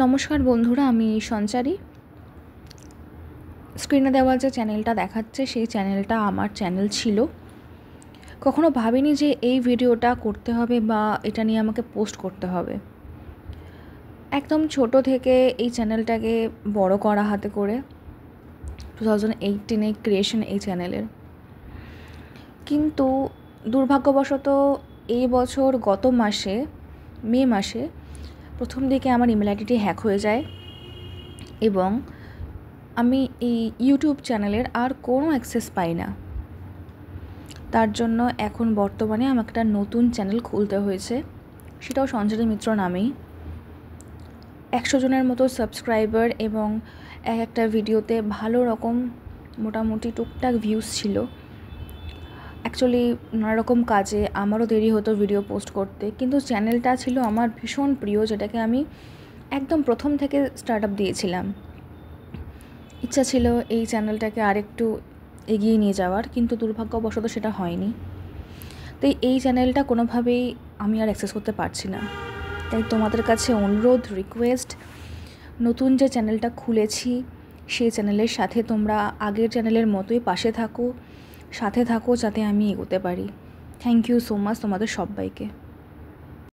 নমস্কার বন্ধুরা, আমি সঞ্চারী। স্ক্রিনে দেওয়া যে চ্যানেলটা দেখাচ্ছে সেই চ্যানেলটা আমার চ্যানেল ছিল। কখনো ভাবিনি যে এই ভিডিওটা করতে হবে বা এটা নিয়ে আমাকে পোস্ট করতে হবে। একদম ছোট থেকে এই চ্যানেলটাকে বড় করা হাতে করে 2018 ক্রিয়েশন এই চ্যানেলের। কিন্তু দুর্ভাগ্যবশত এই বছর গত মাসে মে মাসে প্রথম দিকে আমার ইমেল আইডিটি হ্যাক হয়ে যায় এবং আমি এই ইউটিউব চ্যানেলের আর কোনো অ্যাক্সেস পাই না। তার জন্য এখন বর্তমানে আমাকে একটা নতুন চ্যানেল খুলতে হয়েছে, সেটাও সঞ্চারী মিত্র নামেই। 100 জনের মতো সাবস্ক্রাইবার এবং এক একটা ভিডিওতে ভালো রকম মোটামুটি টুকটাক ভিউজ ছিল। অ্যাকচুয়ালি নানা রকম কাজে আমারও দেরি হতো ভিডিও পোস্ট করতে, কিন্তু চ্যানেলটা ছিল আমার ভীষণ প্রিয়, যেটাকে আমি একদম প্রথম থেকে স্টার্ট আপ দিয়েছিলাম। ইচ্ছা ছিল এই চ্যানেলটাকে আরেকটু এগিয়ে নিয়ে যাওয়ার, কিন্তু দুর্ভাগ্যবশত সেটা হয়নি। তাই এই চ্যানেলটা কোনোভাবেই আমি আর অ্যাক্সেস করতে পারছি না। তাই তোমাদের কাছে অনুরোধ, রিকোয়েস্ট, নতুন যে চ্যানেলটা খুলেছি সেই চ্যানেলের সাথে তোমরা আগের চ্যানেলের মতোই পাশে থাকো, সাথে থাকো, যাতে আমি এগোতে পারি। থ্যাংক ইউ সো মাচ তোমাদের সবাইকে।